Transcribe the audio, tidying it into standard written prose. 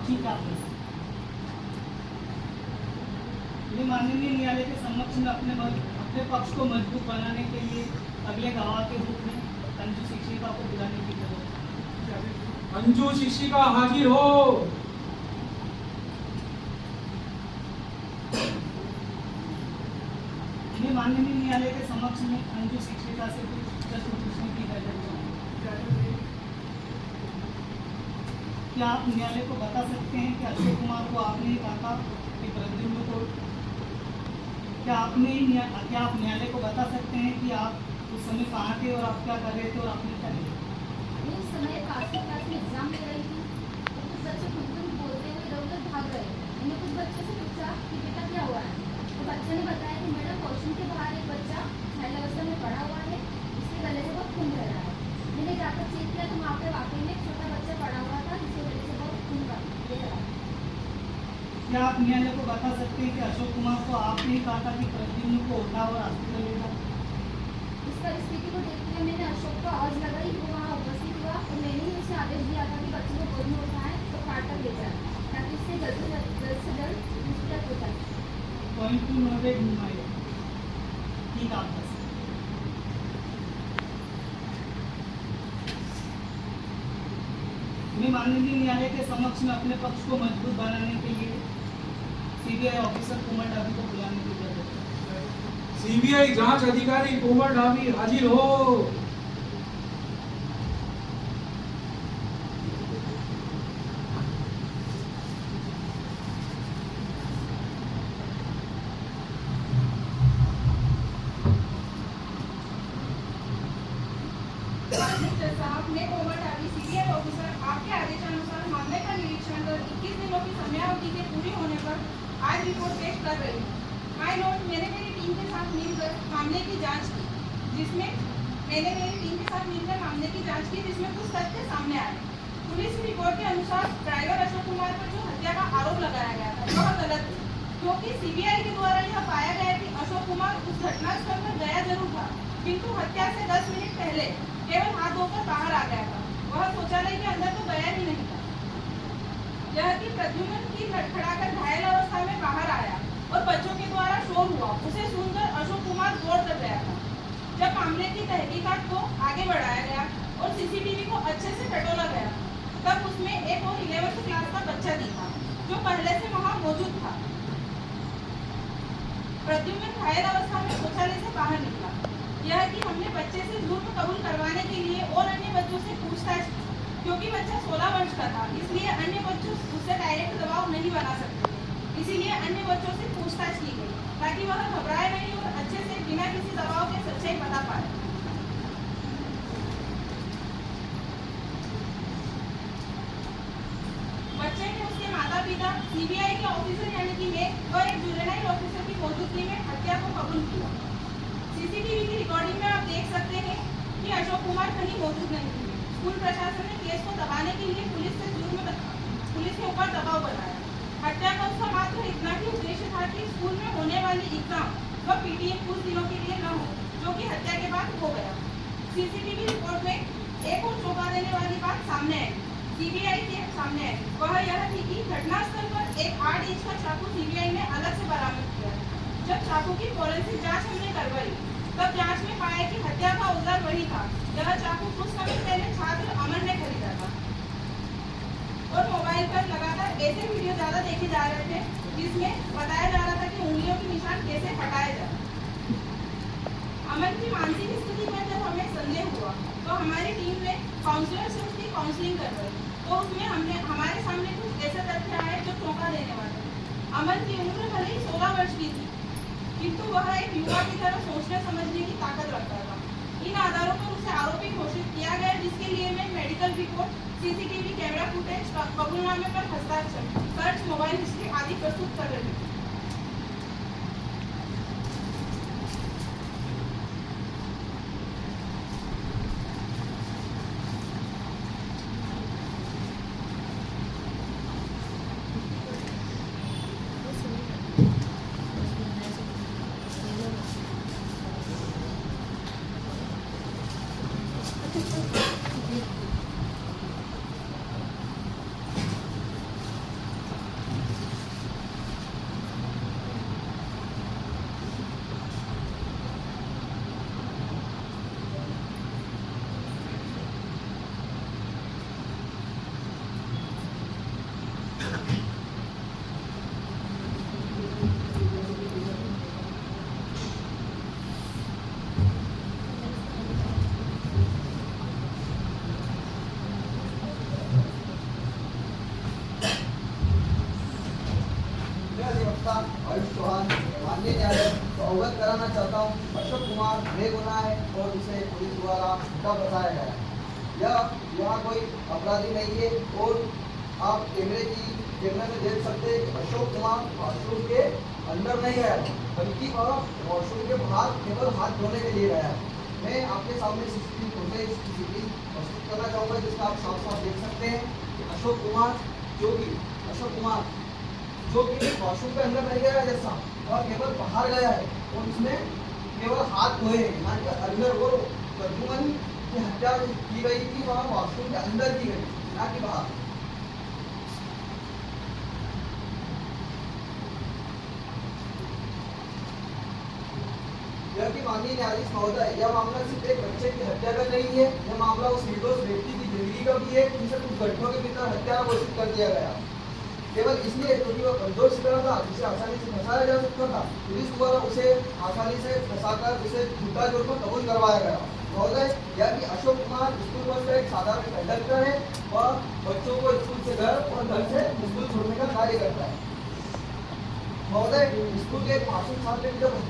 ठीक है आपने माननीय न्यायालय के समक्ष में अपने पक्ष को मजबूत बनाने के लिए अगले गवाह के रूप में अंजू शिक्षिका को बुलाने की जरूरत है। अंजू शिक्षिका हाजिर हो। माननीय न्यायालय के समक्ष में अंजू शिक्षिका से कुछ प्रश्न पूछने की इजाजत है। क्या आप न्यायालय को बता सकते हैं कि अक्षय कुमार को आपने कहा था कि प्रद्युम्न को क्या आप न्यायालय को बता सकते हैं कि आप उस समय कहाँ थे और आप क्या कर रहे थे और आपने क्या किया? उस समय पासिंग क्लास में एग्जाम ले रही थी तो कुछ बच्चे खुद बोलते हुए इधर उधर भाग रहे थे। मैंने कुछ बच्चों से पूछा कि बेटा क्या हुआ है, तो बच्चे ने बताया कि मैडम वॉशरूम के बाहर एक बच्चा महिला अवस्था में पड़ा हुआ है, इसके गले से बहुत खून बह रहा है। मैंने जाकर चेक किया तो वहाँ पे वाकई में एक छोटा बच्चा पड़ा हुआ था जिसके गले से बहुत खून बह रहा है। क्या आप न्यायालय को बता सकते हैं कि अशोक कुमार को आपने ही कहा था कि प्रद्युम्न को उठा और हॉस्पिटल ले जाओ? इस परिस्थिति को देखते हुए मैंने अशोक को आवाज लगाई, वो वहाँ उपस्थित हुआ और मैंने ही उसे आदेश दिया था कि बच्चे को गोद में उठाएं तो पार्ट तक ले जाए ताकि इससे जल्द से जल्द हॉस्पिटल हो जाए। पॉइंट टू नोवे घुमाए ठीक आप माननीय न्यायालय के समक्ष में अपने पक्ष को मजबूत बनाने के लिए सीबीआई ऑफिसर कोमल ढाबी को बुलाने की जरूरत है। सीबीआई जांच अधिकारी कोमल ढाबी हाजिर हो। साहब, मैं कोमल ढाबी सीबीआई ऑफिसर आपके आदेशानुसार मामले का निरीक्षण कर 21 दिनों की समयावधि के पूरी होने पर आज रिपोर्ट पेश कर रही हूँ। माय लॉर्ड, मैंने मेरी टीम के साथ मिलकर मामले की जांच की जिसमें कुछ तथ्य सामने आए। पुलिस रिपोर्ट के अनुसार ड्राइवर अशोक कुमार पर जो हत्या का आरोप लगाया गया था वह गलत है, क्योंकि सीबीआई के द्वारा यह पाया गया कि अशोक कुमार उस घटनास्थल पर गया जरूर था, किंतु हत्या से 10 मिनट पहले केवल हाथ धोकर बाहर आ गया था। वह शौचालय के अंदर तो गया ही नहीं था। यह कि प्रद्युम्न की लड़खड़ाकर घायल अवस्था में बाहर आया और बच्चों के द्वारा शोर हुआ, उसे सुनकर अशोक कुमार दौड़ कर गया था। जब मामले की तहकीकात को आगे बढ़ाया गया और सीसीटीवी को अच्छे से टटोला गया तब उसमें एक और 11th क्लास का बच्चा दिखा जो पहले से वहां मौजूद था। प्रद्युम्न घायल अवस्था में शौचालय से बाहर निकला। यह कि हमने बच्चे से जुर्म कबूल करवाने के लिए और अन्य बच्चों से पूछताछ की, क्योंकि बच्चा 16 वर्ष का था, इसलिए अन्य बच्चों उससे डायरेक्ट दबाव नहीं बना सकते। इसीलिए अन्य बच्चों से पूछताछ की गई ताकि वह घबराए नहीं और अच्छे से बिना किसी दबाव के सच्चाई बता पाए। बच्चे ने उसके माता पिता, सीबीआई के ऑफिसर यानी कि मैं और एक जुवेनाइल ऑफिसर की मौजूदगी में हत्या को कबूल किया। सीसीटीवी की रिकॉर्डिंग में आप देख सकते हैं कि अशोक कुमार कहीं मौजूद नहीं थे। स्कूल प्रशासन ने केस को दबाने के लिए पुलिस के ऊपर दबाव बनाया। हत्या का उसका मात्र इतना ही उद्देश्य था कि स्कूल में होने वाली एग्जाम व पीटीएम कुछ दिनों के लिए न हो, जो कि हत्या के बाद हो गया। सीसीटीवी रिपोर्ट में एक और चौंका देने वाली बात सामने आई, सीबीआई के सामने आई। वह यह थी कि घटनास्थल पर एक 8 इंच का चाकू सीबीआई ने अलग से बरामद किया। जब चाकू की फॉरेंसिक जांच हमने करवाई तब जांच में पाया कि हत्या का औजार वही था। यह चाकू कुछ समय पहले छात्र अमन ने खरीदा था और मोबाइल पर लगातार ऐसे वीडियो ज्यादा देखे जा रहे थे जिसमें बताया जा रहा था कि उंगलियों के निशान कैसे हटाए जाए। अमन की मानसिक स्थिति पर जब हमें संदेह हुआ तो हमारी टीम ने काउंसलर से उसकी काउंसलिंग करवाई, तो उसमें हमारे सामने कुछ ऐसे तथ्य आए जो चौंका देने वाले। अमन की उम्र भले ही 16 वर्ष की थी, किंतु वह एक युवा की तरह सोचने समझने की ताकत रखता था। इन आधारों पर उसे आरोपी घोषित किया गया, जिसके लिए मैं medical report, CCTV camera footage, कबूलनामे पर हस्ताक्षर, सर्च, मोबाइल हिस्ट्री आदि प्रस्तुत कर रही हूँ। अधिवक्ता आयुष चौहान माननीय न्यायालय को अवगत कराना चाहता हूँ अशोक कुमार बेगुनाह है और उसे पुलिस द्वारा झूठा बताया गया है। यहाँ कोई अपराधी नहीं है और आप कैमरे में देख सकते हैं कि अशोक कुमार वॉशरूम के अंदर नहीं गया बल्कि वह वॉशरूम के बाहर केवल हाथ धोने के लिए गया। मैं आपके सामने सीसीटीवी फुटेज प्रस्तुत करना चाहूँगा जिसमें आप साफ साफ देख सकते हैं कि अशोक कुमार जो कि वॉशरूम के अंदर नहीं गया जैसा वह केवल बाहर गया है और उसने केवल हाथ धोए हैं ना कि अंदर। वो प्रद्युमन की हत्या की गई थी वह वॉशरूम के अंदर की गई ना कि बाहर। यह कि माननीय न्यायाधीश महोदय यह मामला सिर्फ एक बच्चे की हत्या का नहीं है, यह मामला उस निर्दोष व्यक्ति की जिंदगी का भी है जिसे कुछ घंटों के भीतर हत्या घोषित कर दिया गया केवल इसलिए क्योंकि वह कमजोर शिकार था जिसे आसानी से फंसाया जा सकता था। पुलिस द्वारा उसे आसानी से फंसाकर उसे झूठा जुर्म कबूल करवाया गया। महोदय यह कि अशोक कुमार स्कूल बस का एक साधारण कंडक्टर है, वह बच्चों को स्कूल से घर और घर से स्कूल छोड़ने का कार्य करता है। महोदय स्कूल के एक मासूम छात्र की जब